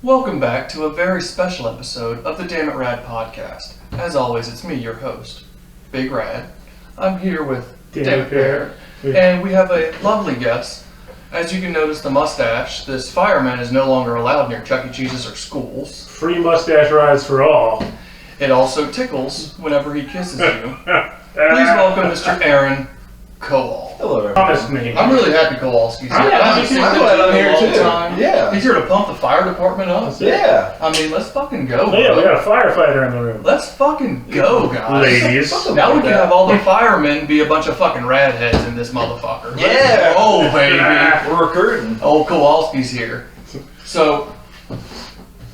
Welcome back to a very special episode of the Damn It Rad podcast. As always, it's me, your host, Big Rad. I'm here with Damn It Bear, and we have a lovely guest. As you can notice the mustache, this fireman is no longer allowed near Chuck E. Cheese's or schools. Free mustache rides for all. It also tickles whenever he kisses you. Please welcome Mr. Aaron Kowal. Hello, everyone. Promise me. I'm really happy Kowalski's here. I'm glad I'm here too. Yeah. He's here to pump the fire department up. Yeah. I mean, let's fucking go, bro. Yeah, we got a firefighter in the room. Let's fucking go, guys. Ladies. Now we can have all the firemen be a bunch of fucking rad heads in this motherfucker. Yeah. Oh, baby. We're recruiting. Old Kowalski's here. So,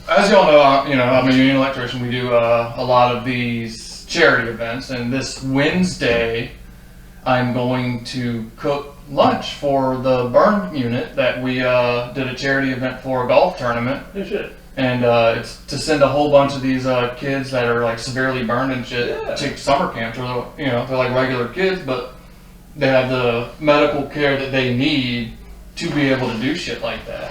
as y'all know, I'm a union electrician. We do a lot of these charity events, and this Wednesday, I'm going to cook lunch for the burn unit that we did a charity event for a golf tournament. Good shit. And it's to send a whole bunch of these kids that are like severely burned and shit to summer camps. Or they're like regular kids, but they have the medical care that they need to be able to do shit like that.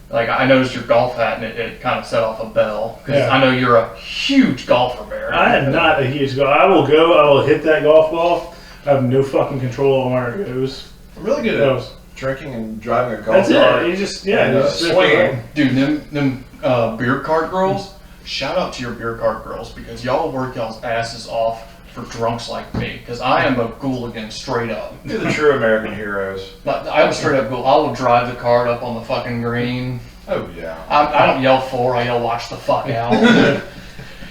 Like, I noticed your golf hat and it kind of set off a bell. Because I know you're a huge golfer, Bear. I am not a huge golfer. I will hit that golf ball. I have no fucking control on where it goes. I'm really good at drinking and driving a golf That's cart. it. You just, swinging. Dude, them beer cart girls, shout out to your beer cart girls, because y'all work y'all's asses off for drunks like me, because I am a ghoul straight up. You're the true American heroes. I'm a straight up ghoul. I will drive the cart up on the fucking green. Oh, yeah. I don't yell for, I yell watch the fuck out.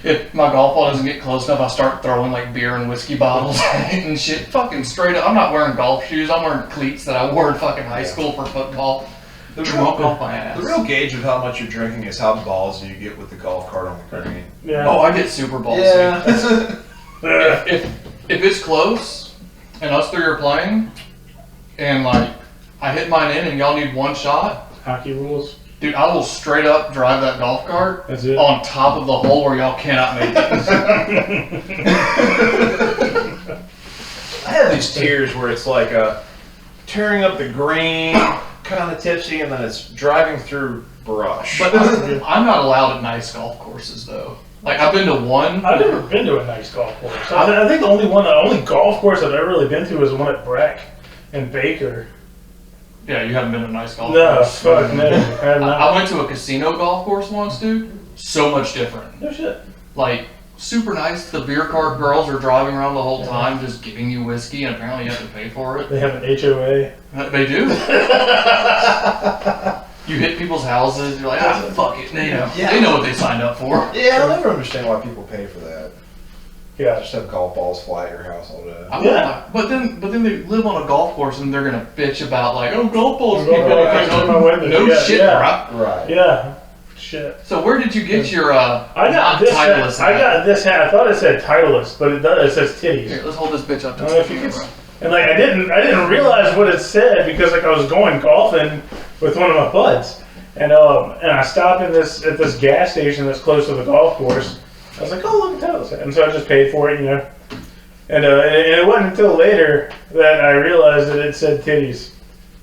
If my golf ball doesn't get close enough, I start throwing like beer and whiskey bottles at it and shit. Fucking straight up. I'm not wearing golf shoes. I'm wearing cleats that I wore in fucking high school for football. Drunk off my ass. The real gauge of how much you're drinking is how ballsy you get with the golf cart on the green. Yeah. Oh, I get super ballsy. Yeah. if it's close and us three are playing and like I hit mine in and y'all need one shot, Hockey rules. dude, I will straight up drive that golf cart on top of the hole where y'all cannot make it. I have these tiers where it's like tearing up the green, kind of tipsy, and then it's driving through brush. But I'm not allowed at nice golf courses though. Like, I've been to one. I've never been to a nice golf course. I think the only golf course I've ever really been to was the one at Breck and Baker. Yeah, you haven't been to a nice golf No, course. fuck no. I went to a casino golf course once, dude. So much different. No shit. Like, super nice. The beer cart girls are driving around the whole time just giving you whiskey, and apparently you have to pay for it. They have an HOA. They do. You hit people's houses, you're like, fuck it. They know what they signed up for. Yeah, I'll never understand why people pay for that. Yeah. Just have golf balls fly at your house all day. But then they live on a golf course and they're gonna bitch about like, oh, golf balls keep on my window. No shit, bro. Right. Yeah. Shit. So where did you get your I got this Titleist hat. I got this hat. I thought it said Titleist, but it does. It says titties. Here, let's hold this bitch up to bro. And like I didn't realize what it said because like I was going golfing with one of my buds, and I stopped at this gas station that's close to the golf course. I was like, oh, look at Titleist, and so I just paid for it, And it wasn't until later that I realized that it said titties.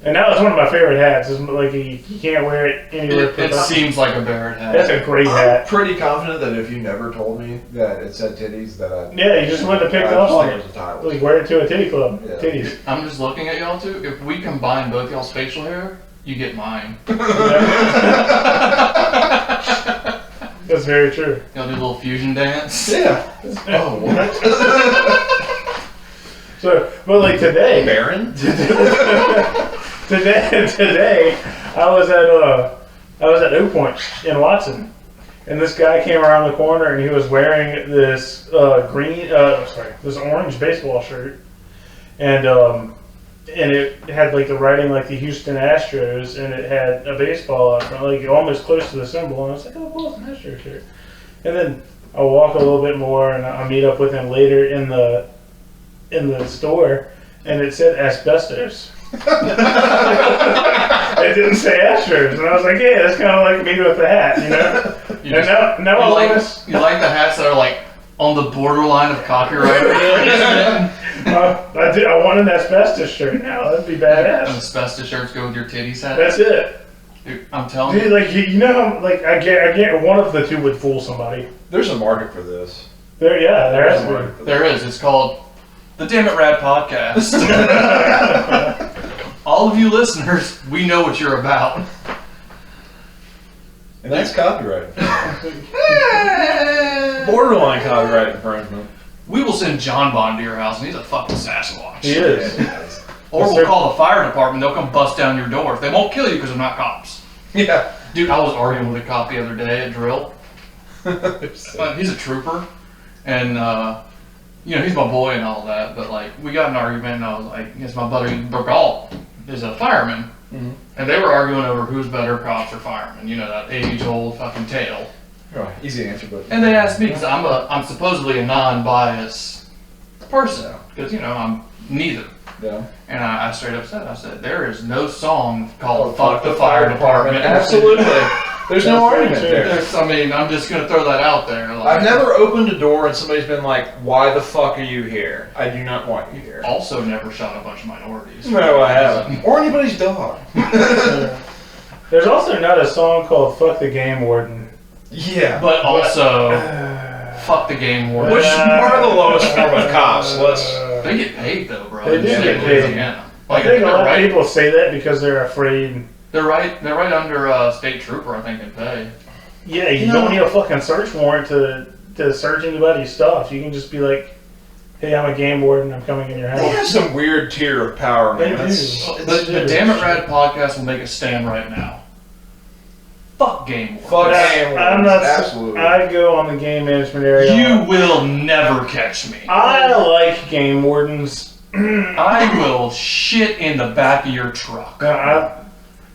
And now it's one of my favorite hats. It's like you can't wear it anywhere. It seems like a Barrett hat. That's a great hat. I'm pretty confident that if you never told me that it said titties, that you just went to pick it up on it. Like wear it to a titty club. Yeah. Titties. I'm just looking at y'all too. If we combine both y'all's facial hair, you get mine. That's very true. Y'all do a little fusion dance. Yeah. Oh, what? So, but like today, Baron? today, I was at Oak Point in Watson, and this guy came around the corner and he was wearing this this orange baseball shirt, and it had like the writing like the Houston Astros, and it had a baseball out front, like almost close to the symbol, and I was like, oh, cool, it's an Astros shirt. And then I walk a little bit more, and I meet up with him later in the store, and it said asbestos. It didn't say Astros, and I was like, yeah, that's kind of like me with the hat, You like the hats that are like on the borderline of copyright. I want an asbestos shirt now. That'd be badass. And asbestos shirts go with your titties hat. That's it. Dude, I'm telling you. Dude, like you know, how, like I get one of the two would fool somebody. There's a market for this. There has a to market for There is. It's called the Damn It Rad Podcast. All of you listeners, we know what you're about. And that's copyright. Borderline copyright infringement. We will send John Bond to your house, and he's a fucking Sasquatch. He is. Or we'll call the fire department. They'll come bust down your doors. They won't kill you because they're not cops. Yeah. Dude, I was arguing with a cop the other day at drill. He's a trooper, and you know, he's my boy and all that. But like, we got in an argument, and I was like, "It's my buddy Burgal is a fireman," Mm-hmm. and they were arguing over who's better, cops or firemen. You know, that age-old fucking tale. Oh, easy answer, but. And they asked me because I'm supposedly a non-biased person because you know I'm neither. Yeah. And I straight up said, I said, there is no song called "Fuck the Fire Department." Absolutely. There's no argument there. I mean, I'm just gonna throw that out there. Like, I've never opened a door and somebody's been like, "Why the fuck are you here? I do not want you here." Also, never shot a bunch of minorities. No, I haven't. Or anybody's dog. There's also not a song called "Fuck the Game Warden." Yeah. But also, fuck the game warden. Which are the lowest form of cops? They get paid though, bro. They do get paid. Yeah. I Like, think a lot of right, people say that because they're afraid. they're right under state trooper, I think, in pay. Yeah, you don't need a fucking search warrant to search anybody's stuff. You can just be like, "Hey, I'm a game warden. I'm coming in your They have house." some weird tier of power, man. They do. The Damn It Rad Podcast will make a stand right now. Fuck game warden. Fuck game I'm wardens, not. absolutely. I go on the game management area. You will never catch me. I like game wardens. I will shit in the back of your truck.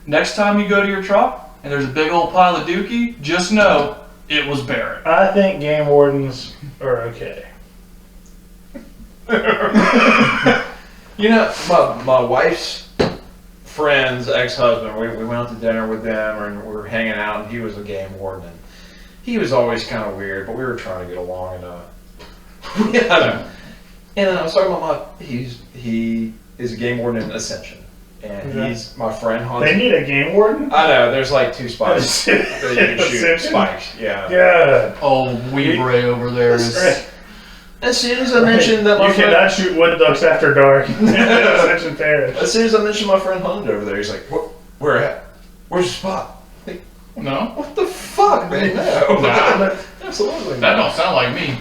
Next time you go to your truck and there's a big old pile of dookie, just know it was Barrett. I think game wardens are okay. You know, my wife's friend's ex-husband, we went out to dinner with them and we were hanging out and he was a game warden. And he was always kind of weird, but we were trying to get along and and then I was talking about he is a game warden in Ascension. And he's my friend hunts. They need a game warden? I know, there's like 2 spikes that you can shoot. Ascension? Spikes, yeah. Good. Oh, Weebre over there is... As soon as I mentioned that my You friend... cannot shoot wood ducks after dark. Ascension Parish. As soon as I mentioned my friend hunted over there, he's like, where at? Where's the spot? Like, No? what the fuck, man? No. Nah. Absolutely That not. don't sound like me.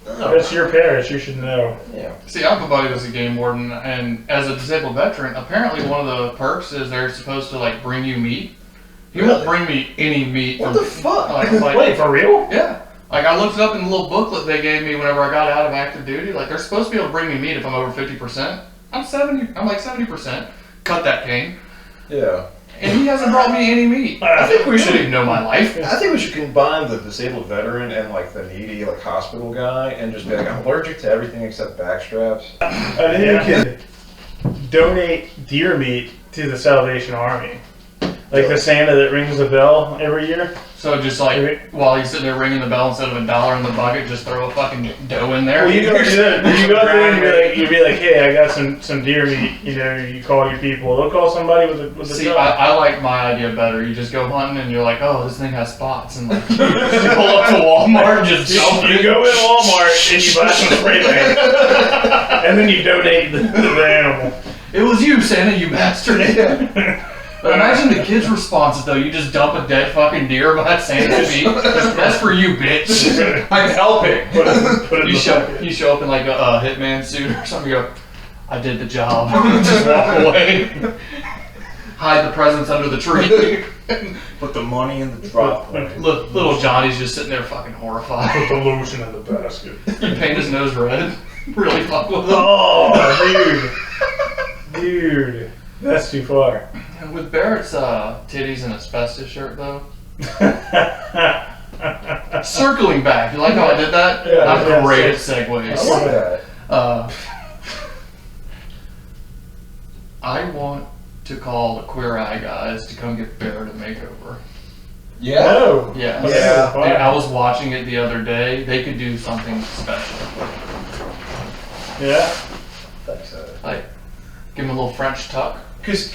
No. That's your parish. You should know. Yeah. See, I have a buddy that's a game warden, and as a disabled veteran, apparently one of the perks is they're supposed to, like, bring you meat. He won't bring me any meat. What from- the fuck? Wait, for real? Yeah. Like, I looked it up in the little booklet they gave me whenever I got out of active duty. Like, they're supposed to be able to bring me meat if I'm over 50%. I'm like 70%. Cut that cane. Yeah. And he hasn't brought me any meat. I think we He doesn't should even know my life. I think we should combine the disabled veteran and like the needy like hospital guy and just be like, I'm allergic to everything except backstraps. I think you could donate deer meat to the Salvation Army. Like the Santa that rings the bell every year. So just like, while he's sitting there ringing the bell, instead of $1 in the bucket, just throw a fucking dough in there. Well, you go there and you'd be like, hey, I got some deer meat. You know, you call your people. They'll call somebody with a See, dog. I like my idea better. You just go hunting and you're like, oh, this thing has spots. And like, you just pull up to Walmart and just dump You it. go in Walmart and you buy some spray paint. And then you donate the animal. It was you, Santa, you bastard. But imagine the kid's response though. You just dump a dead fucking deer behind Santa's feet. That's for you, bitch. I'm helping. Put it in You the show bucket. you show up in like a hitman suit or something. You go, I did the job. Just walk away. Hide the presents under the tree. Put the money in the drop point. Little Johnny's just sitting there fucking horrified. Put the lotion in the basket. You paint his nose red. Really fuck with him. Oh, dude, that's too far. With Barrett's titties and asbestos shirt though. Circling back, you like how I did that? Yeah, I'm yeah, great at I segues. love that. I want to call the Queer Eye guys to come get Barrett a makeover. Yeah. No. Yeah. Yeah. Dude, I was watching it the other day. They could do something special. Yeah. Thanks, Like, give him a little French tuck. Because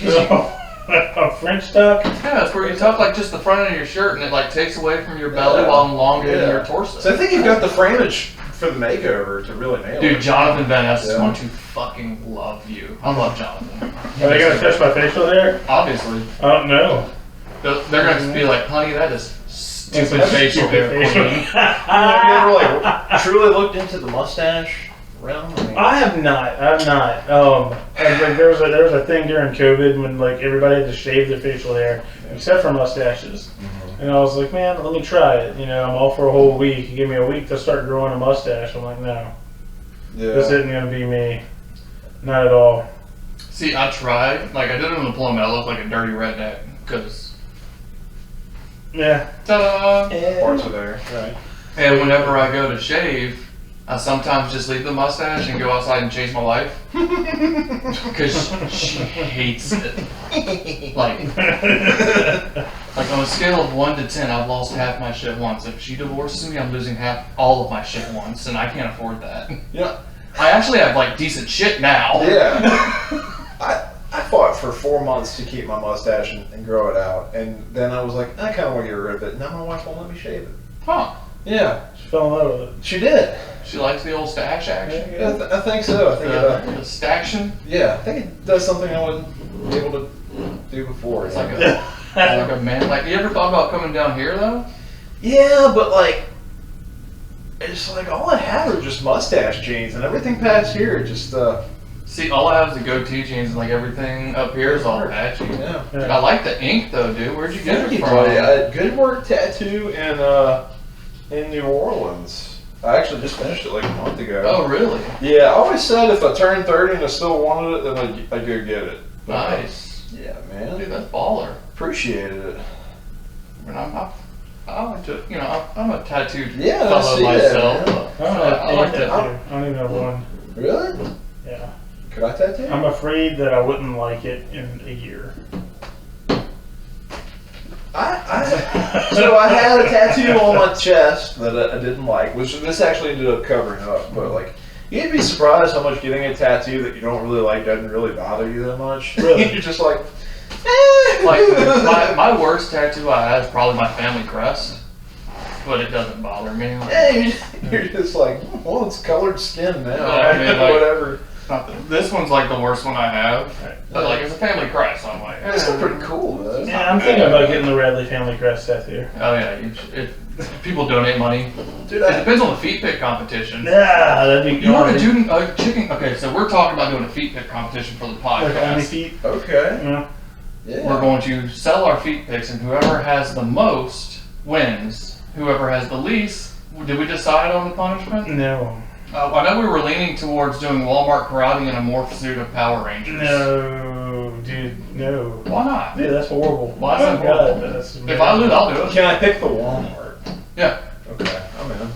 A French tuck? Yeah, it's where you tuck like just the front of your shirt and it like takes away from your belly while elongating your torso. So I think you've got the framage for the makeover to really nail it. Dude, Jonathan Van Ness is going to fucking love you. I love Jonathan. Are they gonna touch my facial hair? Obviously. I don't know. They're going to be like, honey, that is stupid facial hair. Queen. Have you ever like truly looked into the mustache realm? I have not. Like there was a thing during COVID when like everybody had to shave their facial hair except for mustaches. And I was like, man, let me try it. You know, I'm all for a whole week. You give me a week to start growing a mustache. I'm like, no, this isn't gonna be me. Not at all. See, I tried. Like, I did it on the plum and I looked like a dirty redneck because. Yeah. Ta-da! Parts are there, right? And whenever I go to shave, I sometimes just leave the mustache and go outside and chase my wife. Because she hates it. Like on a scale of 1 to 10, I've lost half my shit once. If she divorces me, I'm losing all of my shit once, and I can't afford that. Yeah. I actually have like decent shit now. Yeah. I fought for 4 months to keep my mustache and grow it out, and then I was like, I kind of want to get rid of it. Now my wife won't let me shave it. Huh. Yeah. She fell in love with it. She did. She likes the old stash action. Yeah, I think so. I think The staction. yeah, I think it does something I wasn't able to do before. It's like a man. Like, you ever thought about coming down here though? Yeah, but like, it's like all I have are just mustache jeans, and everything past here just See, all I have is the goatee jeans, and like everything up here is all patchy. yeah. I like the ink though, dude. Where'd you get Thank it you, from? buddy. I had Good Work Tattoo in New Orleans. I actually just finished it like a month ago. Oh, really? Yeah, I always said if I turned 30 and I still wanted it, then I'd go get it. But, Nice. yeah, man. Dude, that's baller. Appreciated it. I mean, I like to, you know, I'm a tattooed Yeah, I fellow see myself. that, So I don't have I like any that. tattoo. I don't even have one. Really? Yeah. Could I tattoo? I'm afraid that I wouldn't like it in a year. So I had a tattoo on my chest that I didn't like, which this actually ended up covering up. But like, you'd be surprised how much getting a tattoo that you don't really like doesn't really bother you that much. Really? You're just like, Like, my worst tattoo I have is probably my family crest, but it doesn't bother me. Like, hey, you're just like, well, it's colored skin now. I mean, like- Whatever. this one's like the worst one I have, but like it's a family crest, so I'm like, It's still pretty cool though. Yeah, I'm thinking about getting the Radley family crest tattoo. Oh yeah, people donate money. Dude, It depends on the feet pick competition. Yeah, that'd be You want to good. do a chicken? Okay, so we're talking about doing a feet pick competition for the Like only podcast. feet? okay. Yeah. Yeah. We're going to sell our feet picks, and whoever has the most wins. Whoever has the least, did we decide on the punishment? No. I know we were leaning towards doing Walmart karate in a morph suit of Power Rangers. No, dude, no. Why not? Dude, that's horrible. Why is that God, horrible? that's If I lose, I'll do it. Can I pick the Walmart? Yeah. Okay, I'm in.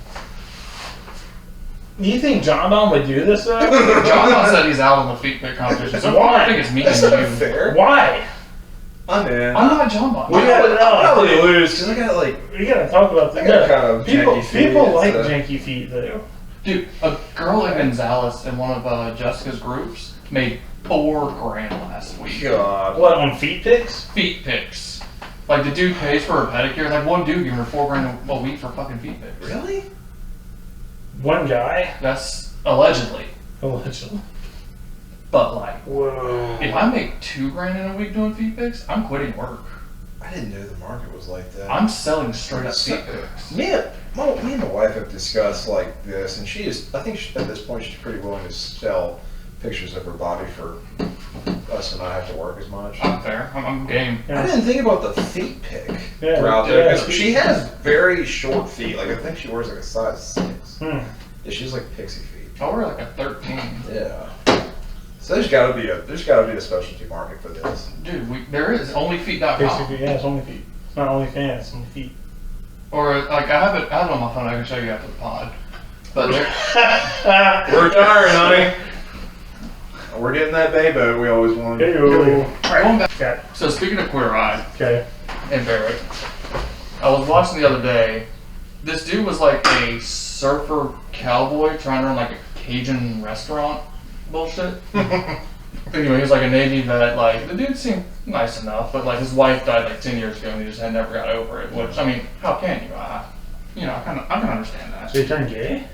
Do you think John Don would do this though? John said he's out on the feet pick competition, so Why? I think it's me That's and not you. fair. Why? I'm in. I'm not John Bon. We gotta know. I'll probably lose because I got like We gotta talk about I that. got kind of People, janky feet, people like so- janky feet though. Dude, a girl in Gonzales in one of Jessica's groups made $4,000 last week. God. What, on feet pics? Feet pics. Like the dude pays for a pedicure. Like one dude giving her $4,000 a week for fucking feet pics. Really? One guy? That's allegedly. Allegedly. But like, Whoa. if I make $2,000 in a week doing feet pics, I'm quitting work. I didn't know the market was like that. I'm selling straight up feet pics. Me and my wife have discussed like this, and she is. I think at this point she's pretty willing to sell pictures of her body for us to not have to work as much. I'm fair. I'm game. I didn't think about the feet pic Yeah, out there. 'Cause yeah. she has very short feet. Like I think she wears like a size 6. Hmm. Yeah, she's like pixie feet. I wear like a 13. Yeah. So there's got to be a specialty market for this. Dude, there is onlyfeet.com. Basically, yeah, it's only feet. It's not only fans, it's only feet. Or like I have it on my phone. I can show you after the pod. But there, We're retiring, honey. We're getting that bay boat we always wanted. Hey-o. going back. Okay. So speaking of Queer Eye Okay. and Barrett, I was watching the other day. This dude was like a surfer cowboy trying to run like a Cajun restaurant bullshit. Anyway, he was like a Navy vet. Like, the dude seemed nice enough, but like his wife died like 10 years ago and he just had never got over it. Which, I mean, how can you? I can understand that. So you turned gay?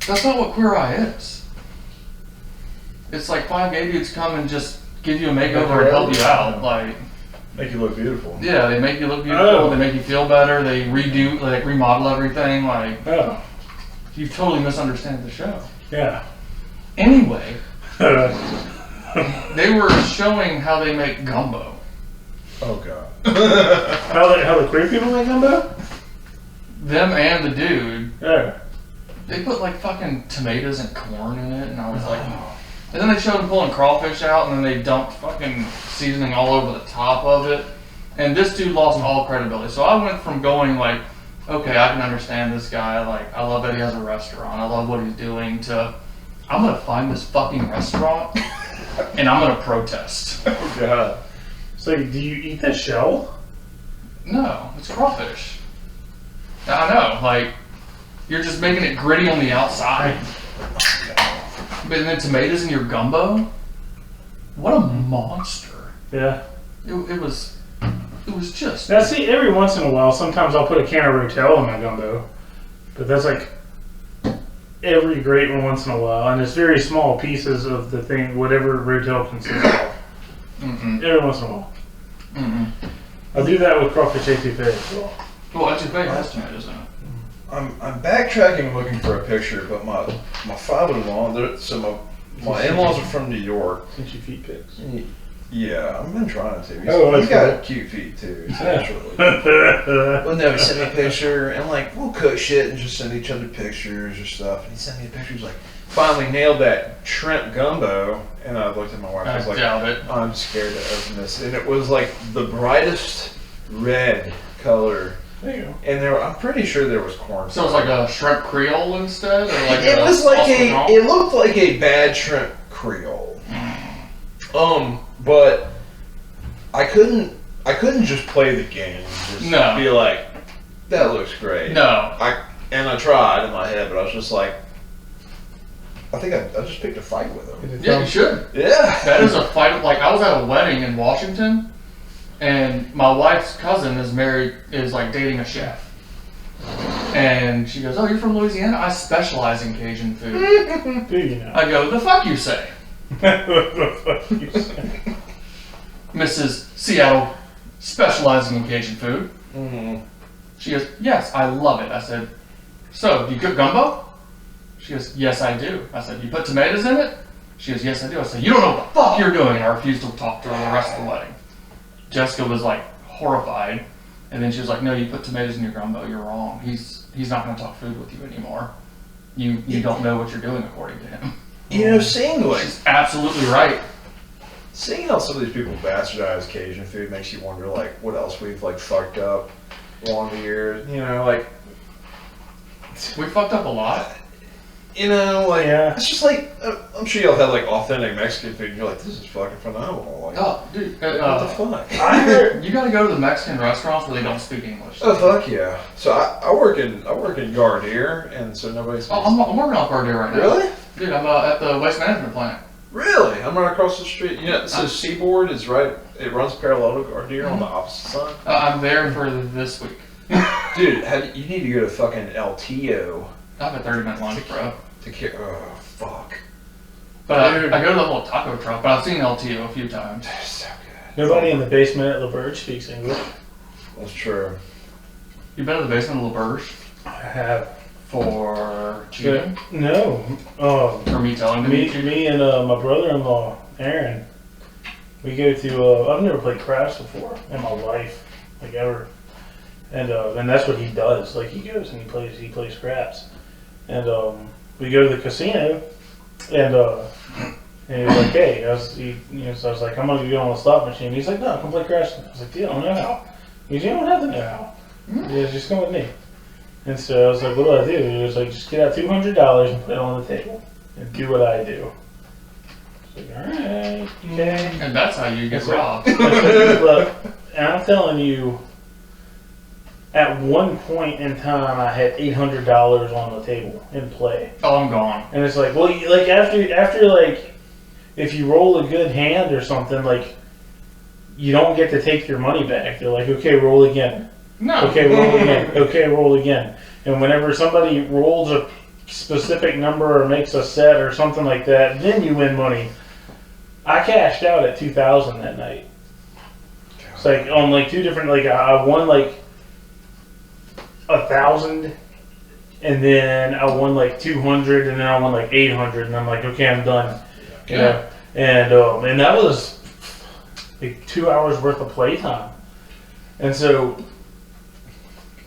That's not what Queer Eye is. It's like 5 gay dudes come and just give you a makeover and help you out. Like, make you look beautiful. Yeah, they make you look beautiful. They make you feel better. They redo, like remodel everything. Like, you totally misunderstand the show. Yeah. Anyway, they were showing how they make gumbo. Oh god. how the queer people make gumbo? Them and the dude. Yeah. They put like fucking tomatoes and corn in it, and I was like, and then they showed them pulling crawfish out, and then they dumped fucking seasoning all over the top of it. And this dude lost all credibility. So I went from going like, okay, I can understand this guy. Like, I love that he has a restaurant. I love what he's doing. To, I'm gonna find this fucking restaurant, and I'm gonna protest. Oh god. So do you eat the shell? No, it's crawfish. I know, like, you're just making it gritty on the outside. But then tomatoes in your gumbo? What a monster. Yeah. It was just... Now see, every once in a while, sometimes I'll put a can of Rotel in my gumbo. But that's like every great one once in a while. And it's very small pieces of the thing, whatever Rotel consists of. Every once in a while. I'll do that with crawfish etouffee as well. Well, etouffee has tomatoes in it. I'm backtracking looking for a picture, but my father-in-law, so my in-laws are from New York. Since you feet pics. Yeah, I've been trying to. That's He's got cool. cute feet too, naturally. Well, no, he sent me a picture, and like we'll cook shit and just send each other pictures or stuff. And he sent me a picture. He's like, finally nailed that shrimp gumbo, and I looked at my wife. I was like, doubt it. I'm scared to open this, and it was like the brightest red color. There you go. And I'm pretty sure there was corn. So it's like a shrimp creole instead, or like It was like it looked like a bad shrimp creole. But I couldn't just play the game and just be like, that looks great. No. I tried in my head, but I was just like, I think I just picked a fight with him. Yeah, you should. Yeah. That is a fight. Like, I was at a wedding in Washington, and my wife's cousin is like dating a chef. And she goes, oh, you're from Louisiana? I specialize in Cajun food. Do you know? I go, the fuck you say? The fuck you say? Mrs. Seattle, specializing in Cajun food. She goes, yes, I love it. I said, so, do you cook gumbo? She goes, yes, I do. I said, you put tomatoes in it? She goes, yes, I do. I said, you don't know what the fuck you're doing. And I refused to talk to her the rest of the wedding. Jessica was like horrified. And then she was like, no, you put tomatoes in your gumbo. You're wrong. He's not going to talk food with you anymore. You don't know what you're doing according to him. You know, seeing like she's absolutely right. Seeing how some of these people bastardize Cajun food makes you wonder like what else we've like fucked up along the years. You know, like we fucked up a lot. You know, like yeah. It's just like I'm sure y'all had like authentic Mexican food. And you're like, this is fucking phenomenal. Like, oh, dude, what the fuck? I heard you got to go to the Mexican restaurants where they don't speak English. Oh fuck yeah! So I work in Gardier, and so nobody speaks. Oh, I'm working on Gardier right now. Really? Dude, I'm at the waste management plant. Really? I'm right across the street. Yeah. So Seaboard is right. It runs parallel to Gardier on the opposite side. I'm there for this week. Dude, you need to go to fucking El Tio. I have a 30-minute lunch, bro. Oh fuck. But I go to the little taco truck. But I've seen LTO a few times. They're so good. Nobody in the basement at La Verge speaks English. That's true. You been to the basement of LaBerge? I have. For cheating? No. For me telling them you cheated? Me and my brother-in-law, Aaron, we go to, I've never played craps before in my life, like ever. And that's what he does. Like he goes and he plays craps. And we go to the casino, and he was like, hey, so I was like, I'm gonna go on the slot machine. He's like, no, come play craps. I was like, dude, I don't know how. He goes, you don't have to know how. Yeah, just come with me. And so I was like, what do I do? He was like, just get out $200 and put it on the table and do what I do. I was like, all right, okay. And that's how you get robbed. Look, and I'm telling you, at one point in time, I had $800 on the table in play. Oh, I'm gone. And it's like, well, like after like, if you roll a good hand or something, like, you don't get to take your money back. They're like, okay, roll again. No. Okay, roll again. Okay, roll again. And whenever somebody rolls a specific number or makes a set or something like that, then you win money. I cashed out at $2,000 that night. It's like on like two different, like I won like 1,000, and then I won like 200, and then I won like 800, and I'm like, okay, I'm done. You know? And that was like 2 hours worth of playtime. And so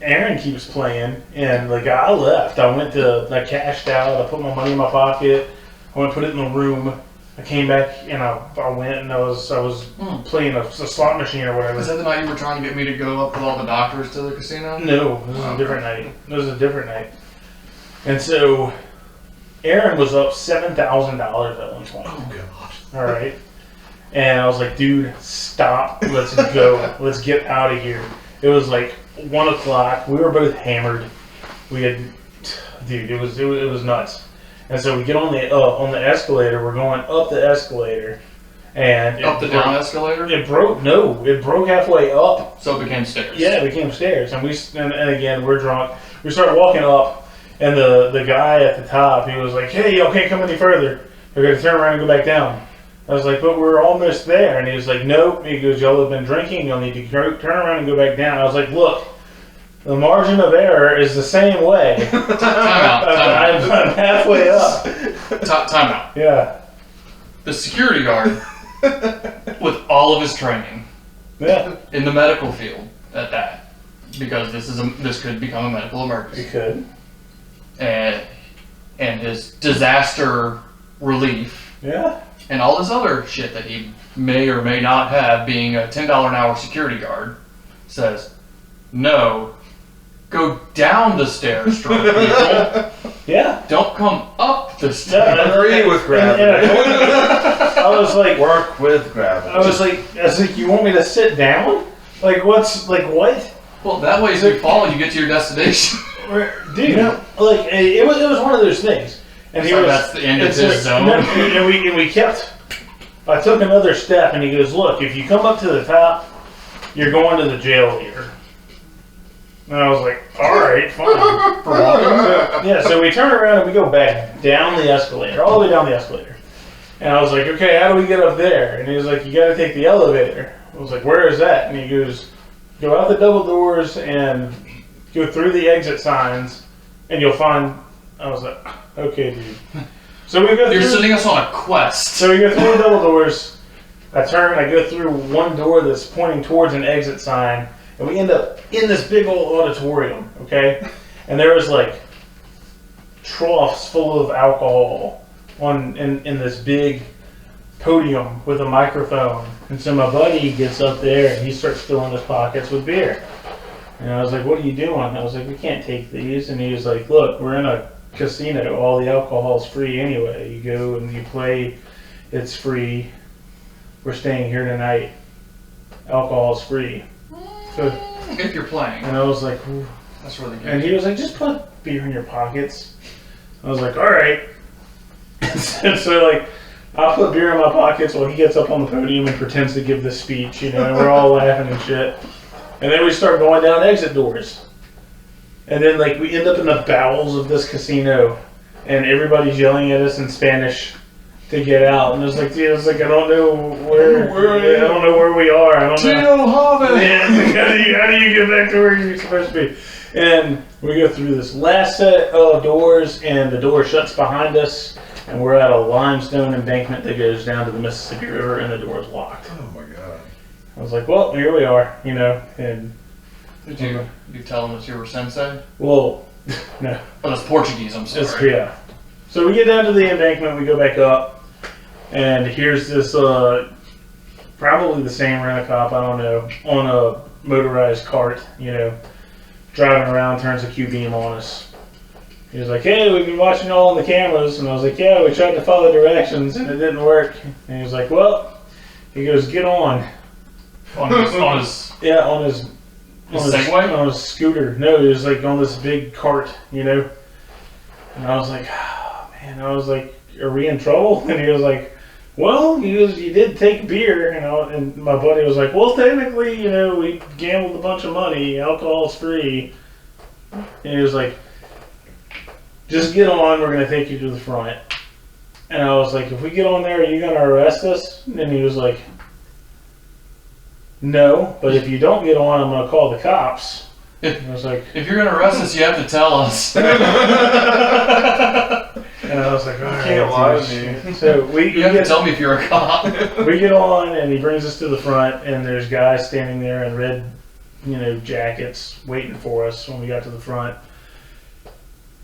Aaron keeps playing, and like I left. I cashed out. I put my money in my pocket. I went and put it in the room. I came back and I went and I was playing a slot machine or whatever. Is that the night you were trying to get me to go up with all the doctors to the casino? No, this was a different night. And so Aaron was up $7,000 at one point. Oh god. All right. And I was like, dude, stop. Let's go. Let's get out of here. It was like 1 o'clock. We were both hammered. It was nuts. And so we get on the escalator. We're going up the escalator, and Up the down escalator? It broke. No, it broke halfway up. So it became stairs. Yeah, it became stairs. And again, we're drunk. We started walking up, and the guy at the top, he was like, "Hey, y'all can't come any further. We're gonna turn around and go back down." I was like, "But we're almost there." And he was like, "Nope." He goes, "Y'all have been drinking. Y'all need to turn around and go back down." I was like, "Look. The margin of error is the same way." Time out. I'm halfway up. Time out. Yeah. The security guard, with all of his training Yeah. in the medical field at that, because this could become a medical emergency. You could. And his disaster relief Yeah. and all this other shit that he may or may not have, being a $10 an hour security guard, says, "No, go down the stairs, drunk people. Yeah. Don't come up the stairs." Yeah. Agree with gravity. I was like, Work with gravity. I was like, you want me to sit down? Like, what? Well, that way if you fall, you get to your destination. Dude, like, it was one of those things. And he So was, that's the end of it's his just- zone. no, and we kept, I took another step, and he goes, "Look, if you come up to the top, you're going to the jail here." And I was like, all right, fine. For walking. So we turn around and we go back down the escalator, all the way down the escalator. And I was like, okay, how do we get up there? And he was like, you got to take the elevator. I was like, where is that? And he goes, go out the double doors and go through the exit signs, and you'll find. I was like, okay, dude. So we go. You're sending us on a quest. So we go through the double doors. I go through one door that's pointing towards an exit sign, and we end up in this big old auditorium, okay? And there was like troughs full of alcohol in this big podium with a microphone. And so my buddy gets up there and he starts filling his pockets with beer. And I was like, what are you doing? I was like, we can't take these. And he was like, look, we're in a casino. All the alcohol's free anyway. You go and you play, it's free. We're staying here tonight. Alcohol's free. So, If you're playing. and I was like, ooh. That's really good. And he was like, just put beer in your pockets. I was like, all right. So like, I put beer in my pockets while he gets up on the podium and pretends to give this speech, and we're all laughing and shit. And then we start going down exit doors. And then like we end up in the bowels of this casino, and everybody's yelling at us in Spanish to get out. And it's like, dude, I don't know I don't know where we are. I don't know. Yeah, it's like, how do you get back to where you're supposed to be? And we go through this last set of doors, and the door shuts behind us, and we're at a limestone embankment that goes down to the Mississippi River, and the door is locked. Oh my god. I was like, well, here we are, and Did you tell them that you were sensei? well, no. Oh, that's Portuguese, I'm sorry. It's, yeah. So we get down to the embankment, we go back up, and here's this, probably the same rent-a-cop, I don't know, on a motorized cart, driving around, turns a Q-beam on us. He was like, hey, we've been watching you all on the cameras. And I was like, yeah, we tried to follow directions and it didn't work. And he was like, well, he goes, get on. On his Segway? On his scooter. No, he was like on this big cart, And I was like, oh, man. I was like, are we in trouble? And he was like, well, you did take beer, and my buddy was like, well, technically, we gambled a bunch of money, alcohol's free. And he was like, just get on, we're going to take you to the front. And I was like, if we get on there, are you going to arrest us? And he was like, no, but if you don't get on, I'm going to call the cops. And I was like, if you're gonna arrest us, you have to tell us. and I was like, all right, can't lie to me. So You have to tell me if you're a cop. we get on, and he brings us to the front, and there's guys standing there in red, jackets waiting for us when we got to the front.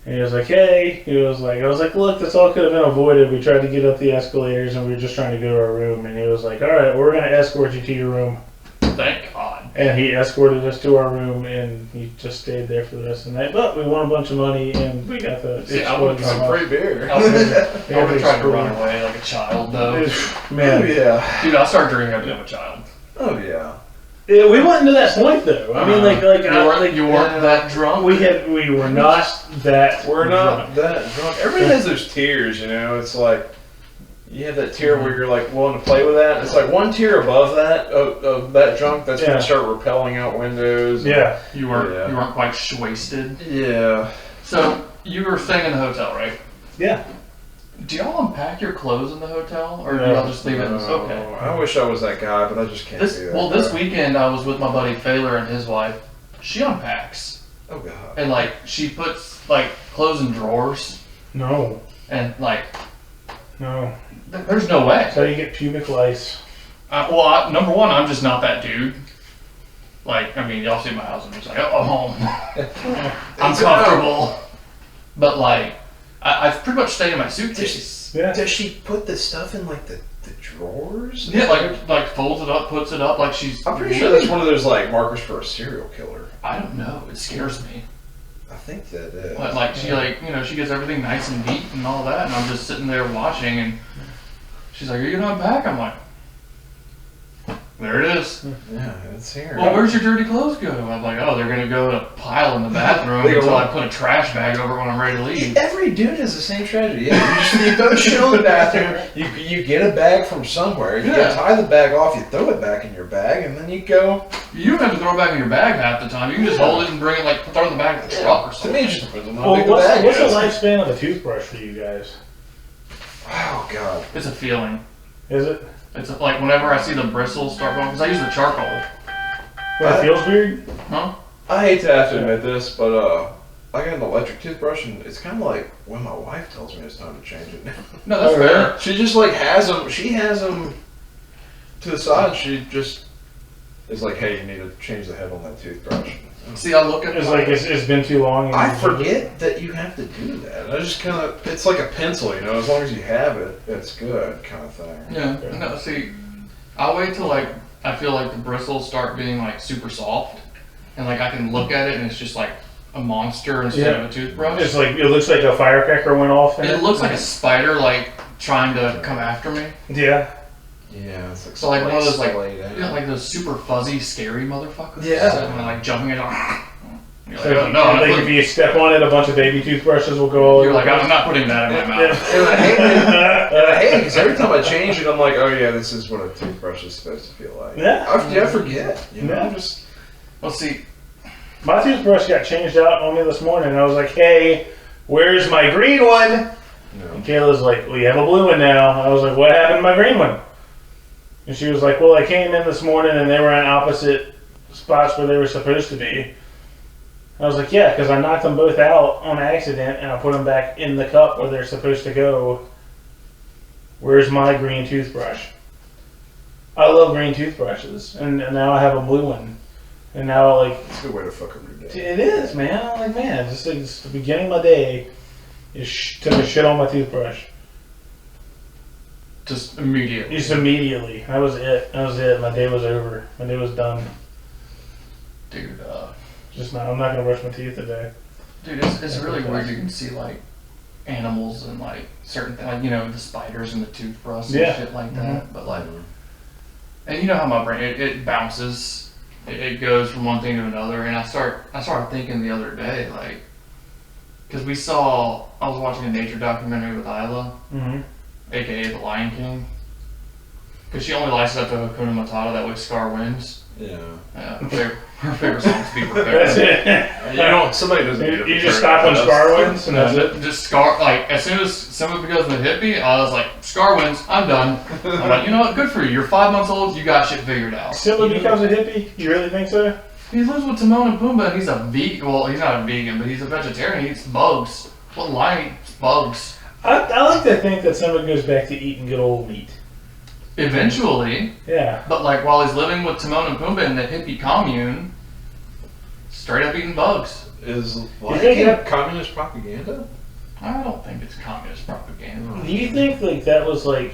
And he was like, hey, I was like, look, this all could have been avoided. We tried to get up the escalators, and we were just trying to go to our room. And he was like, all right, we're going to escort you to your room. Thank God. And he escorted us to our room, and he just stayed there for the rest of the night. But we won a bunch of money, and we got the... See, I would some free beer. I would have tried to run away like a child, though. Man. Oh, yeah. Dude, I started drinking as a child. Oh, yeah. Yeah, we wasn't to that point, though. I mean, you weren't that drunk? We were not that We're not drunk. that drunk. Everybody has those tiers, It's like... You have that tier where you're like willing to play with that. It's like one tier above that of that drunk that's gonna start repelling out windows. Yeah, You weren't quite wasted. Yeah. So you were staying in the hotel, right? yeah. Do y'all unpack your clothes in the hotel, or do No. y'all just leave it? Okay. I wish I was that guy, but I just can't do that. This weekend I was with my buddy Failer and his wife. She unpacks, Oh god. and she puts clothes in drawers, No. and No. there's no way. That's how you get pubic lice. Number one, I'm just not that dude. Y'all see my house, I'm just like, oh, home. I'm comfortable. But I pretty much stay in my suitcase. Yeah. Does she put the stuff in the drawers? Yeah, folds it up, puts it up like she's. I'm pretty sure that's one of those markers for a serial killer. I don't know. It scares me. I think that is. But she gets everything nice and neat and all that, and I'm just sitting there watching, and she's like, "Are you gonna unpack?" I'm like, "There it is." Yeah, it's here. Well, where's your dirty clothes go? I'm like, "Oh, they're gonna go in a pile in the bathroom They go until I what? put a trash bag over it when I'm ready to leave." Every dude has the same tragedy. Yeah, you throw shit on the bathroom. You get a bag from somewhere. You tie the bag off. You throw it back in your bag, and then you go. You don't have to throw it back in your bag half the time. You can just hold it and bring it, throw it in the back of the truck or To something. me, it just depends on how Well, big the what's bag the is. lifespan of a toothbrush for you guys? Oh god. It's a feeling. Is it? It's whenever I see the bristles start going, because I use the charcoal. Well, it feels weird? Huh? I hate to have to admit this, but I got an electric toothbrush, and it's kind of like when my wife tells me it's time to change it. No, that's Oh, really? fair. She just has them. She has them to the side. She just is like, "Hey, you need to change the head on that toothbrush." See, I look at It's like it's been too long. I forget that you have to do that. I just kind of, it's like a pencil, as long as you have it, it's good kind of thing. Yeah. No, see, I wait till I feel like the bristles start being super soft, and I can look at it and it's just like a monster instead of a toothbrush. It's it looks like a firecracker went off. It looks like a spider trying to come after me. Yeah. Yeah, it's like So one of those splayed out. those super fuzzy, scary motherfuckers. Yeah. And jumping it on. You're So like, oh, no, if you step on it, a bunch of baby toothbrushes will go all you're over. like, I'm not putting that in my mouth. And I hate it, because every time I change it, I'm like, oh yeah, this is what a toothbrush is supposed to feel like. Yeah. I forget. Yeah. Just. Well, see, My toothbrush got changed out on me this morning. I was like, hey, where's my green one? No. And Kayla's like, well, you have a blue one now. I was like, what happened to my green one? And she was like, well, I came in this morning and they were in opposite spots where they were supposed to be. I was like, yeah, because I knocked them both out on accident and I put them back in the cup where they're supposed to go. Where's my green toothbrush? I love green toothbrushes, and now I have a blue one. And now, It's a good way to fuck up your day. it is, man. I'm like, man, it's the beginning of my day is took a shit on my toothbrush. just immediately. Just immediately. That was it. My day was over. My day was done. Dude, I'm not gonna brush my teeth today. Dude, it's really weird. You can see animals and certain things, the spiders and the toothbrush and shit like that. But and you know how my brain it bounces, it goes from one thing to another. And I started thinking the other day, because I was watching a nature documentary with Isla, Mm-hmm. aka The Lion King, Because she only likes up to Hakuna Matata, that way Scar wins. Yeah. Her favorite song is Be That's Prepared. it. You don't. Somebody doesn't. You just stop when Scar wins, and that's it. Just Scar, like, as soon as someone becomes a hippie, I was like, Scar wins, I'm done. I'm like, you know what, good for you. You're 5 months old, you got shit figured out. Simba becomes a hippie? You really think so? He lives with Timon and Pumbaa, and he's a vegan. Well, he's not a vegan, but he's a vegetarian. He eats bugs. What lion eats bugs? I like to think that Simba goes back to eating good old meat. Eventually. Yeah. But, like, while he's living with Timon and Pumbaa in the hippie commune, straight up eating bugs. Is think communist propaganda? I don't think it's communist propaganda. Do you think like that was like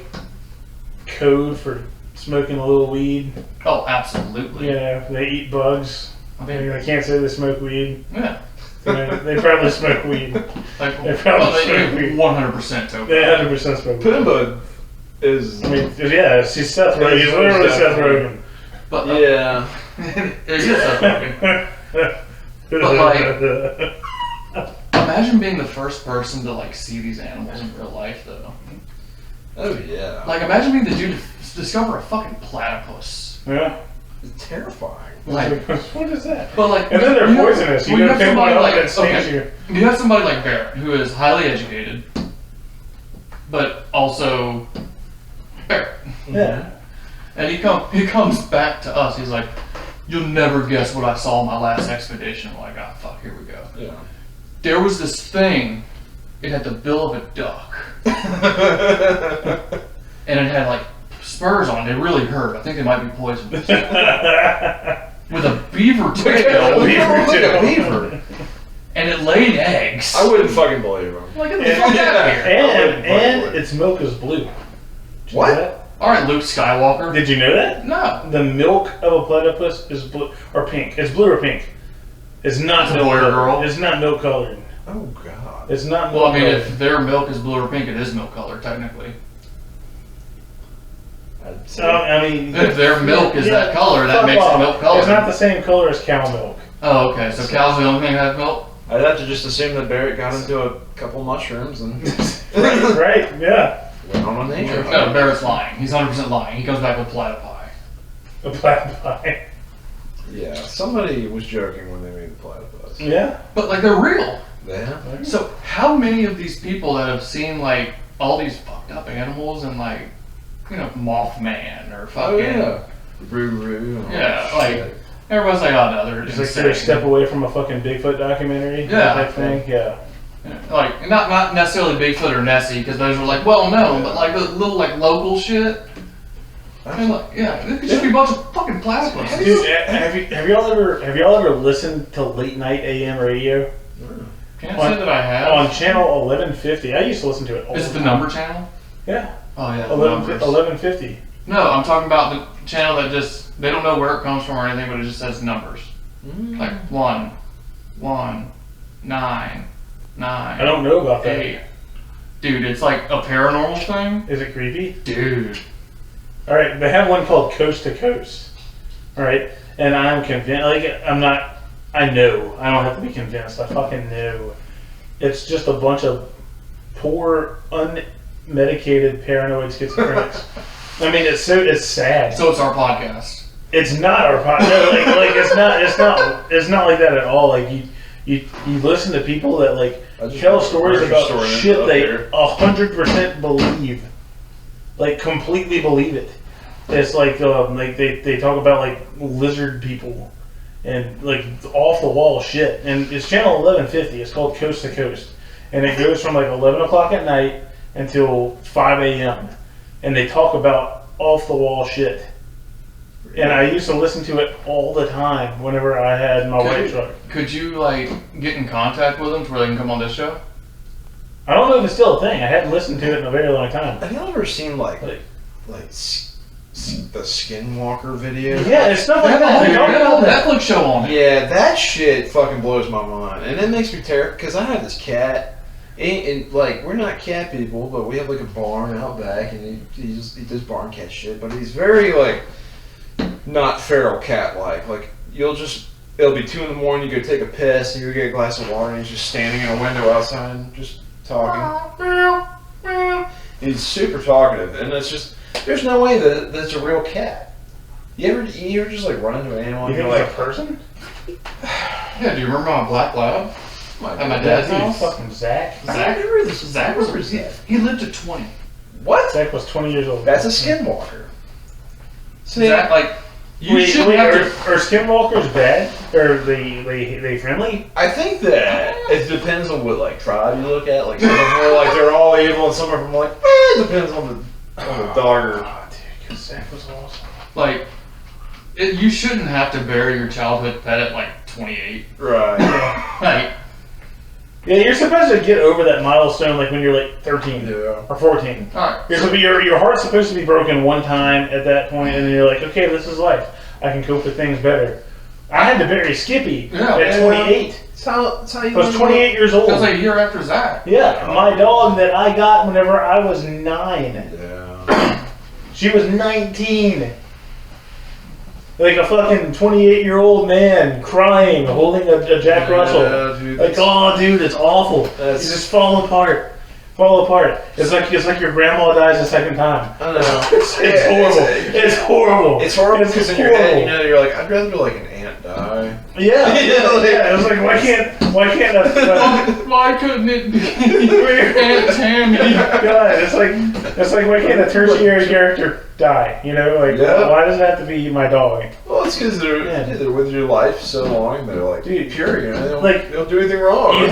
code for smoking a little weed? Oh, absolutely. Yeah, they eat bugs. I They mean, can't say they smoke weed. yeah. They probably smoke weed. Like, They probably they smoke weed. 100% token. They 100% smoke weed. Pumbaa is. I mean, yeah, she's Seth Rogen. He's literally Seth Rogen. But, Yeah. it is a token. But, like, imagine being the first person to, like, see these animals in real life, though. Oh yeah. Like, imagine being the dude to discover a fucking platypus. Yeah. It's terrifying. Like, What is that? but, like, And then they're you know- poisonous. You well, gotta have pick one somebody up like, that stings okay, you. you have somebody like Barrett, who is highly educated, but also Barrett. Yeah. And he comes back to us. He's like, "You'll never guess what I saw on my last expedition." I'm like, "Ah, fuck, here we go." Yeah. There was this thing. It had the bill of a duck, and it had like spurs on it. It really hurt. I think they might be poisonous. With a beaver tail, Look at a beaver. and it laid eggs. I wouldn't fucking believe him. Like, get the fuck out of here! And its milk is blue. Did you What? know that? All right, Luke Skywalker. Did you know that? No. The milk of a platypus is blue or pink. It's blue or pink. It's not It's a milk boy or colored. girl? It's not milk colored. Oh god. It's not milk Well, I mean, colored. if their milk is blue or pink, it is milk color, technically. I mean, If their milk is that color, that fuck makes off. it milk color. It's not the same color as cow milk. Oh, okay. So cows the only thing that have milk? I'd have to just assume that Barrett got into a couple mushrooms and Right? Yeah. went on a nature No, hike. Barrett's lying. He's 100% lying. He comes back with platypi. A platypi. Yeah, somebody was joking when they made the platypus. Yeah. But, like, they're real. Yeah. So how many of these people that have seen, like, all these fucked up animals and, like, you know, Mothman or fucking... Oh yeah. Roo. Yeah, like, everybody's like, oh no, they're It's like insane. they're a step away from a fucking Bigfoot documentary. Yeah. Type thing. Yeah. Yeah, like, not necessarily Bigfoot or Nessie, because those are, like, well known, but, like, the little, like, local shit. And, like, yeah, it could just be a bunch of fucking platypus. Dude, have y'all ever listened to late night AM radio Can't say that I have. on channel 1150? I used to listen to it. All Is it the time. number channel? Yeah. Oh yeah, the 1150. No, I'm talking about the channel that just, they don't know where it comes from or anything, but it just says numbers. Like 1, 1, 9, 9. I don't know about that. 8. Dude, it's like a paranormal thing. Is it creepy? Dude. All right, they have one called Coast to Coast. All right, and I'm convinced. Like, I'm not. I know. I don't have to be convinced. I fucking know. It's just a bunch of poor, unmedicated, paranoid schizophrenics. I mean, it's sad. So it's our podcast. It's not our podcast. No, like it's not like that at all. Like you listen to people that like tell stories about shit they 100% believe, like completely believe it. It's like they talk about like lizard people and like off the wall shit. And it's channel 1150. It's called Coast to Coast, and it goes from like 11 o'clock at night until 5 a.m. And they talk about off the wall shit. And I used to listen to it all the time whenever I had my white truck. Could you like get in contact with them to where they can come on this show? I don't know if it's still a thing. I hadn't listened to it in a very long time. Have you ever seen like the Skinwalker video? Yeah, it's stuff They like have a that. whole, They they have a talk whole about that. Netflix show on it. Yeah, that shit fucking blows my mind, and it makes me terrified because I have this cat. And like we're not cat people, but we have like a barn out back, and he does barn cat shit. But he's very like not feral cat like. Like it'll be 2 a.m. You go take a piss, and you go get a glass of water, and he's just standing in a window outside, just talking. He's super talkative, and it's just There's no way that that's a real cat. You ever just like run into an animal You and think you're it's a person? Yeah, do you remember my black lab at my dad's Dude, house? fucking Zach. Zach, Zach was he lived to 20. What? Zach was 20 years old. That's a skinwalker. See, Zach, like, you shouldn't have to. Are skinwalkers bad? Or they friendly? I think that it depends on what like tribe you look at. Like some of them are like they're all evil, and some of them are like it depends on the dog. Or Oh, dude, because Zach was awesome. Like, you shouldn't have to bury your childhood pet at like 28. right. Like, Yeah, you're supposed to get over that milestone like when you're like 13 Yeah. or 14. alright. Your heart's supposed to be broken one time at that point, and then you're like, okay, this is life. I can cope with things better. I had to bury Skippy at 28. That's how you I was 28 years old. That was like a year after Zach. Yeah, my dog that I got whenever I was 9. Yeah. She was 19. Like a fucking 28-year-old man crying, holding a Jack Russell. Yeah, dude, Like, oh, dude, it's awful. That's- You just fall apart. Fall apart. It's like your grandma dies a second time. I know. It's horrible. It's horrible. It's horrible because in your head, you horrible. know, you're like, I'd rather be like an ant die. Yeah. Yeah. It's like, why can't Why couldn't it be Aunt Tammy? God, it's like why can't a tertiary character die? You know, like Yeah. why does it have to be my dog? Well, it's because they're with your life so long. They're like, Dude, pure. You know, like, they don't do anything wrong. You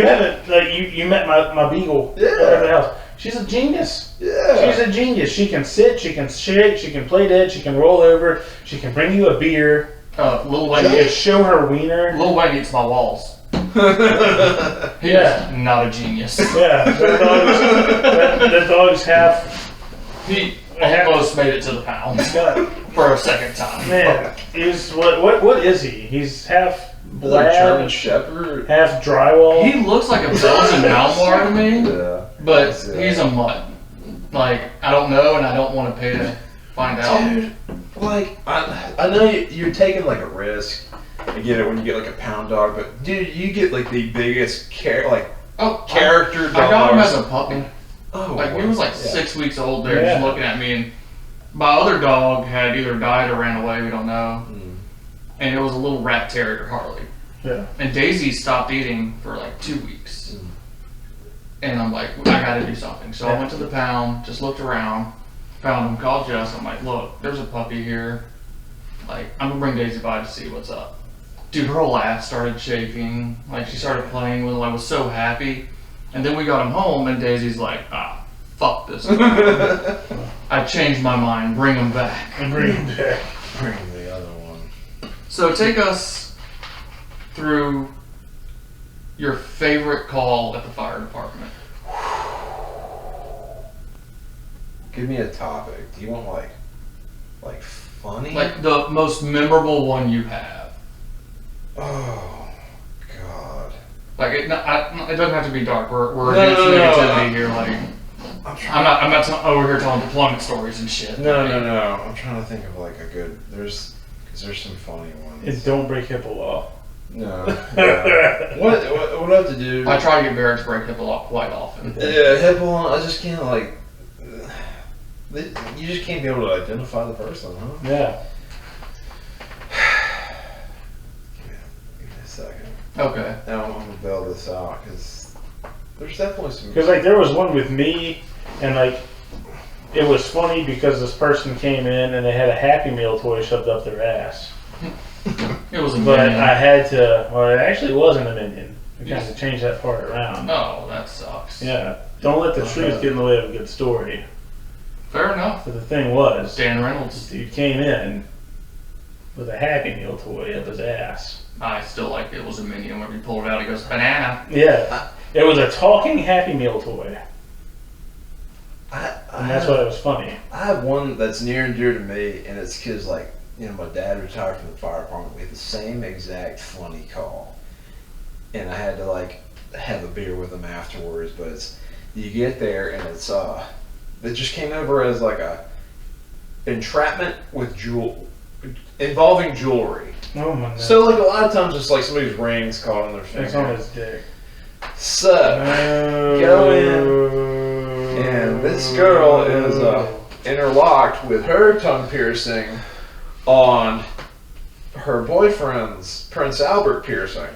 haven't like you met my beagle Yeah. at the house. She's a genius. Yeah. She's a genius. She can sit, she can shake, she can play dead, she can roll over, she can bring you a beer. Lil She Wayne, can show her wiener. Lil Wayne eats my walls. He Yeah. is not a genius. Yeah, that dog's half. He almost made it to the pound God, for a second time. man, he's what is he? He's half Like German lab, Shepherd. half drywall. He looks like a Belgian Malinois to me, Yeah. but he's a mutt. Like, I don't know, and I don't want to pay to find out. Dude, like, I know you're taking like a risk. I get it when you get like a pound dog, but dude, you get like the biggest character dogs. I got him as a puppy. Oh, Like, he was like yeah. 6 weeks old there, Yeah. just looking at me, and my other dog had either died or ran away, we don't know. Mm. And it was a little rat terrier, Harley. Yeah. And Daisy stopped eating for like 2 weeks. Mm. And I'm like, I gotta do something. So I went to the pound, just looked around, found him, called Jess. I'm like, look, there's a puppy here. Like, I'm gonna bring Daisy by to see what's up. Dude, her laugh started shaking. Like, she started playing with him. I was so happy. And then we got him home, and Daisy's like, fuck this. I changed my mind. Bring him back. And bring him back. Bring the other one. So take us through your favorite call at the fire department. Give me a topic. Do you want like funny? Like the most memorable one you have. Oh God. Like it doesn't have to be dark. We're No, against no, no, negativity no. here. Like I'm I'm not over here telling deployment stories and shit. No. Like, I'm trying to think of like a good. There's some funny ones. And don't break HIPAA law. No. Yeah. What do I have to do? I try to get Barrett to break HIPAA law quite often. Yeah, HIPAA. I just can't like. You just can't be able to identify the person, huh? Yeah. Give me a second. Okay. Now I'm gonna bail this out because there's definitely some. Because like there was one with me, and like it was funny because this person came in and they had a Happy Meal toy shoved up their ass. It was a But minion. I had to. Well, it actually wasn't a minion. We kind of changed that part around. Oh, that sucks. Yeah. Don't let the truth get in the way of a good story. Fair enough. But the thing was, Dan this Reynolds. dude came in with a Happy Meal toy up his ass. I still like it was a minion. When he pulled it out, he goes, banana. Yeah. It was a talking Happy Meal toy. And that's why it was funny. I have one that's near and dear to me, and it's because, like, you know, my dad retired from the fire department. We had the same exact funny call, and I had to like have a beer with him afterwards. But it's you get there, and it's it just came over as like a entrapment with involving jewelry. Oh my god. So like a lot of times, it's like somebody's rings caught on their It's on finger. his dick. So go in. And this girl is interlocked with her tongue piercing on her boyfriend's Prince Albert piercing.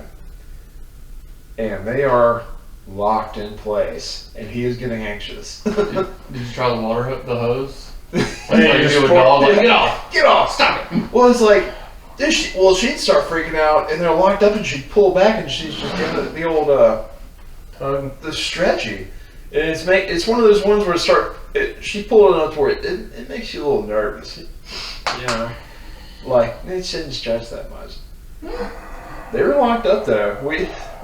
And they are locked in place. And he is getting anxious. Did you try the the hose? Hey, Like you do a dog, like, get off! Get off! Stop it! Well, it's like, she'd start freaking out, and they're locked up, and she'd pull back, and she's just getting the old, the stretchy. And it's one of those ones where she pulled it up to where it makes you a little nervous. You know? Like, it shouldn't stretch that much. They were locked up, though.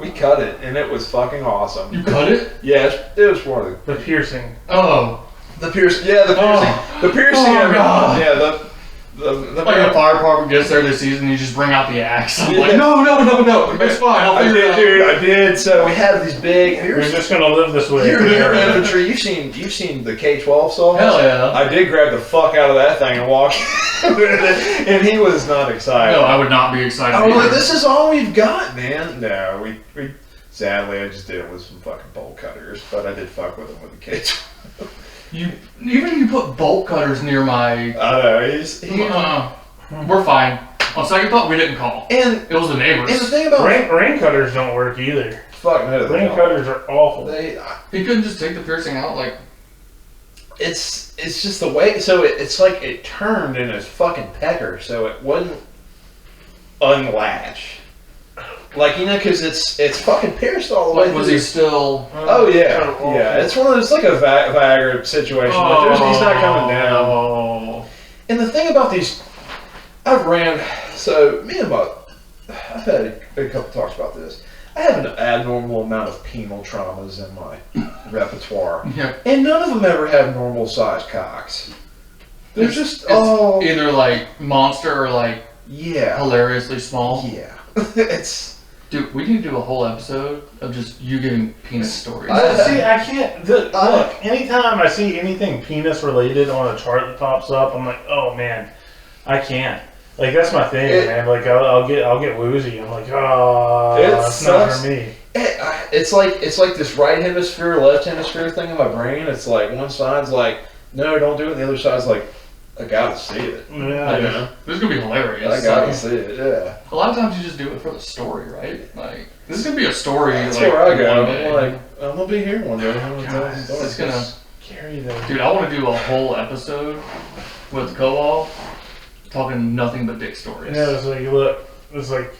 We cut it, and it was fucking awesome. You cut it? Yeah, it was one of The piercing. Oh. the piercing. Yeah, the piercing. Oh. The piercing. Oh, God. Yeah, the like a fire department gets there this season, you just bring out the axe. I'm Yeah. like, no, it's fine. I'll figure it out. Dude, I did. So we had these big. You're just gonna live this way. You're infantry. You've seen the K-12 saws. Hell yeah. I did grab the fuck out of that thing and walk, and he was not excited. No, I would not be excited. I was like, either. "This is all we've got, man." No, we sadly I just did it with some fucking bolt cutters, but I did fuck with him with the K-12. You put bolt cutters near my. I know We're fine. On second thought, we didn't call. and It was the neighbors. the thing about Rain cutters don't work either. fuck no, they Rain don't. cutters are awful. He couldn't just take the piercing out, like. It's just the way. So it's like it turned in his fucking pecker, so it wouldn't unlatch. Like, you know, because it's fucking pierced all the way. Was he still? Oh yeah, yeah. It's one of those, like a Viagra situation. Like he's not coming down. Oh. And the thing about these, I've had a couple talks about this. I have an abnormal amount of penal traumas in my repertoire, Yeah. and none of them ever have normal sized cocks. They're just It's either like monster or like yeah, hilariously small. yeah. It's. Dude, we need to do a whole episode of just you giving penis stories. See, I can't. Look, anytime I see anything penis related on a chart that pops up, I'm like, oh man, I can't. Like that's my thing, man. Like I'll get woozy. I'm like, oh, it's not for me. It's like this right hemisphere, left hemisphere thing in my brain. It's like one side's like, no, don't do it. And the other side's like, I gotta see it. Yeah. You know? This is gonna be hilarious. I gotta see it. Yeah. A lot of times you just do it for the story, right? Like this is gonna be a story. That's like, where I go. one day. I'm like, I'm gonna be here one day. I'm gonna tell you God, it's gonna. Scary though. Dude, I want to do a whole episode with Kowal talking nothing but dick stories. Yeah, it's like look, it's like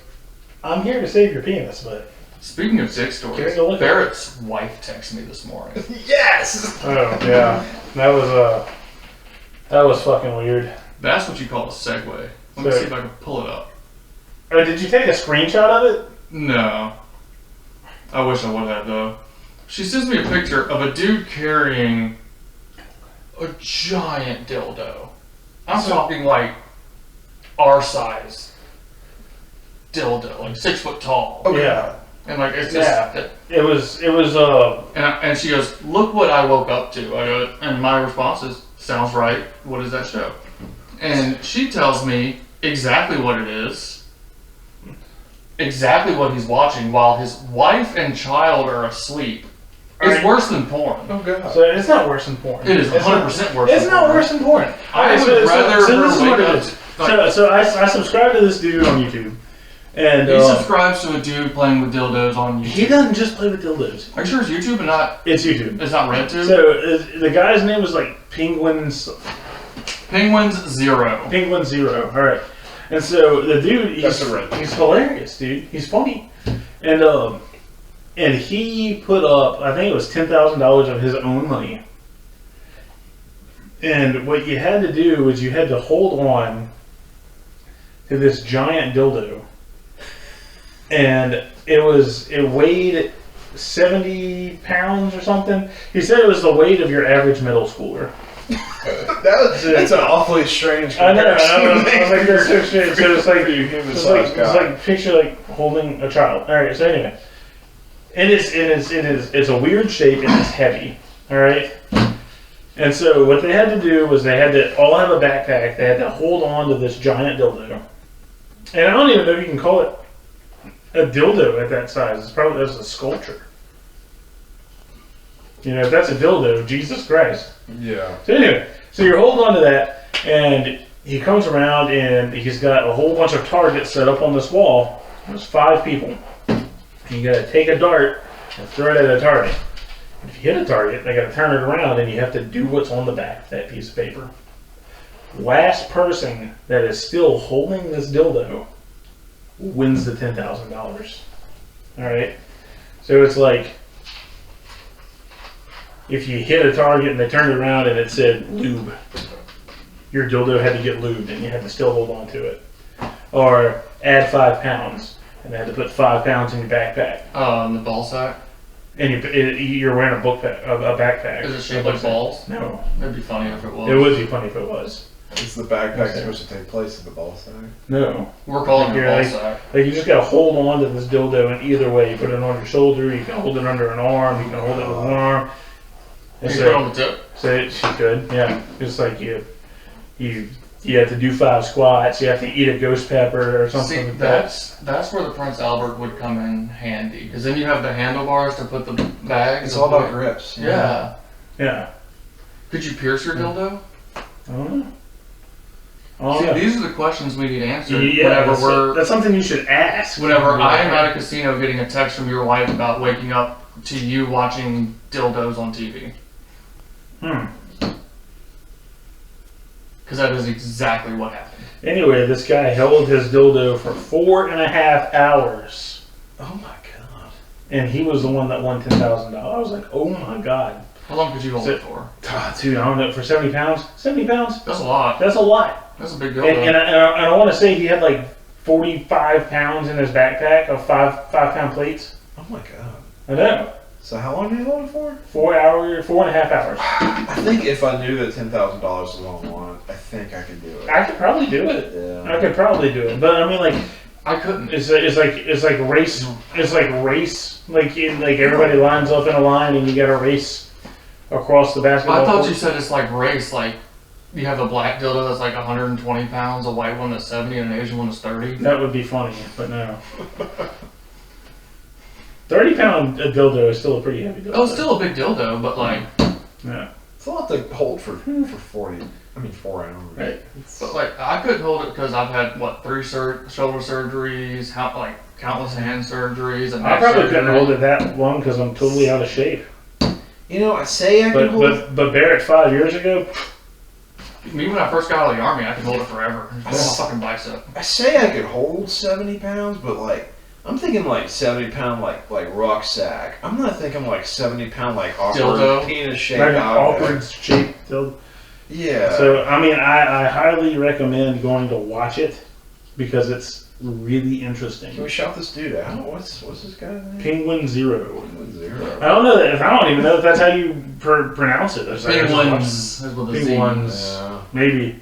I'm here to save your penis, but Speaking of dick stories, Carry the liquor. Barrett's wife texted me this morning. Yes. oh yeah, that was fucking weird. That's what you call a segue. Let me So- see if I can pull it up. Oh, did you take a screenshot of it? No. I wish I would have, though. She sends me a picture of a dude carrying a giant dildo. I'm talking like our size dildo, like 6 foot tall. Oh, Yeah. And like it's just, Yeah. It was and she goes, "Look what I woke up to." I go, and my response is, "Sounds right. What is that show?" And she tells me exactly what it is, exactly what he's watching while his wife and child are asleep. It's Alright. worse than porn. Oh god. so it's not worse than porn. It is 100% worse. It's than not porn. worse than porn. I Alright, would rather so her this is what wake it up. is. Like, So I subscribe to this dude on YouTube, and he subscribes to a dude playing with dildos on YouTube. he doesn't just play with dildos. Are you sure it's YouTube and not? It's YouTube. It's not RedTube. So the guy's name was like Penguins Zero. Penguin Zero. All right. And so the dude, That's the red. he's hilarious, dude. He's funny, and he put up, I think it was $10,000 of his own money. And what you had to do was you had to hold on to this giant dildo, and it weighed 70 pounds or something. He said it was the weight of your average middle schooler. That's an awfully strange I know. comparison. I was like, that's so strange. So it's like, human-sized it's guy. like picture like holding a child. All right. So anyway, it's a weird shape and it's heavy. All right. And so what they had to do was they had to all have a backpack. They had to hold on to this giant dildo. And I don't even know if you can call it a dildo at that size. It's probably a sculpture. You know, if that's a dildo, Jesus Christ. Yeah. So anyway, So you're holding on to that, and he comes around, and he's got a whole bunch of targets set up on this wall. There's 5 people. And you got to take a dart and throw it at a target. If you hit a target, they got to turn it around, and you have to do what's on the back of that piece of paper. Last person that is still holding this dildo wins the $10,000. All right. So it's like if you hit a target and they turned it around and it said lube, your dildo had to get lubed and you had to still hold on to it. Or add 5 pounds and they had to put 5 pounds in your backpack. In the ball sack. And you're wearing a backpack. Is it shaped like balls? No. It'd be funny if it was. It would be funny if it was. Is the backpack supposed to take place of the ball sack? No. We're calling it a ball sack. Like you just gotta hold on to this dildo in either way. You put it on your shoulder, you can hold it under an arm, you can hold it with one arm. You can put it on the tip. So she could, yeah. Just like you have to do 5 squats, you have to eat a ghost pepper or something. See, like that. that's where the Prince Albert would come in handy, because then you have the handlebars to put the bags. It's all about grips. Yeah. Yeah. Could you pierce your dildo? I don't know. See, these are the questions we need answered. Yeah, whenever that's something you should ask. Whenever I'm at a casino getting a text from your wife about waking up to you watching dildos on TV. Because that is exactly what happened. Anyway, this guy held his dildo for 4.5 hours. Oh my god. And he was the one that won $10,000. I was like, oh my god. How long could you hold it for? Dude, I don't know, for 70 pounds? 70 pounds? That's a lot. That's a lot. That's a big dildo. And I want to say he had like 45 pounds in his backpack of 5-pound plates. Oh my god. I know. So how long did you hold it for? 4.5 hours. I think if I knew that $10,000 was what I wanted, I think I could do it. I could probably do it. Yeah. I could probably do it. But I mean, like, I couldn't. It's like race. It's like race. Like everybody lines up in a line and you got to race across the basketball. I thought court. you said it's like race. Like you have a black dildo that's like 120 pounds, a white one that's 70, and an Asian one that's 30. That would be funny, but no. 30-pound dildo is still a pretty heavy dildo. Oh, it's still a big dildo, but like, yeah, it's a lot to hold for 4 hours. right. But like, I couldn't hold it because I've had 3 shoulder surgeries, countless hand surgeries, and I probably couldn't hold it that long because I'm totally out of shape. You know, I say I can hold it. But Barrett 5 years ago. Me when I first got out of the army, I could hold it forever. Just my fucking bicep. I say I could hold 70 pounds, but like. I'm thinking like 70-pound like rucksack. I'm not thinking like 70-pound like awkward penis shaped like awkward shaped dildo. Yeah. So I mean, I highly recommend going to watch it because it's really interesting. Can we shout this dude out? What's this guy's name? Penguin Zero. Penguin Zero. I don't even know if that's how you pronounce it. Penguins. Penguins. Yeah. Maybe.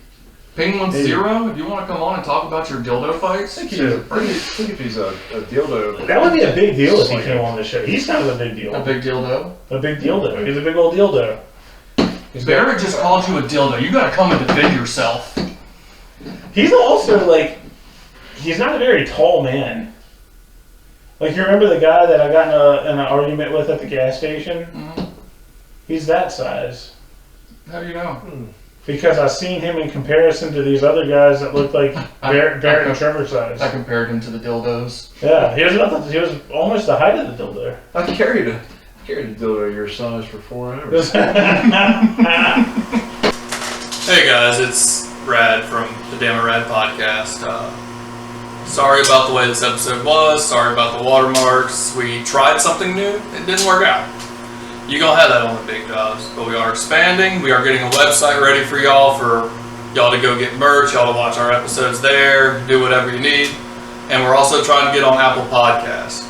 Penguin Zero? If you want to come on and talk about your dildo fights? I think if he's a dildo. That would be a big deal if he came on the show. He's kind of a big deal. A big dildo? A big dildo. He's a big old dildo. Barrett just called you a dildo. You gotta come and defend yourself. He's also like, he's not a very tall man. Like, you remember the guy that I got in an argument with at the gas station? Mm-hmm. He's that size. How do you know? Because I've seen him in comparison to these other guys that look like Barrett and Trevor size. I compared him to the dildos. Yeah, he was almost the height of the dildo. I carried a dildo your size for 4 hours. Hey guys, it's Rad from the Damn It Rad podcast. Sorry about the way this episode was. Sorry about the watermarks. We tried something new. It didn't work out. You're going to have that on the big jobs. But we are expanding. We are getting a website ready for y'all to go get merch, y'all to watch our episodes there, do whatever you need. And we're also trying to get on Apple Podcasts.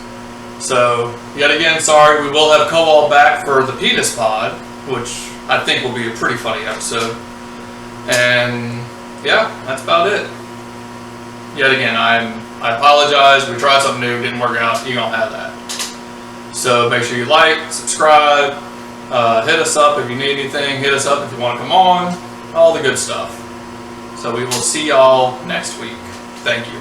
So, yet again, sorry, we will have Kowal back for the Penis Pod, which I think will be a pretty funny episode. And yeah, that's about it. Yet again, I apologize. We tried something new, didn't work out. You're going to have that. So make sure you like, subscribe, hit us up if you need anything, hit us up if you want to come on, all the good stuff. So we will see y'all next week. Thank you.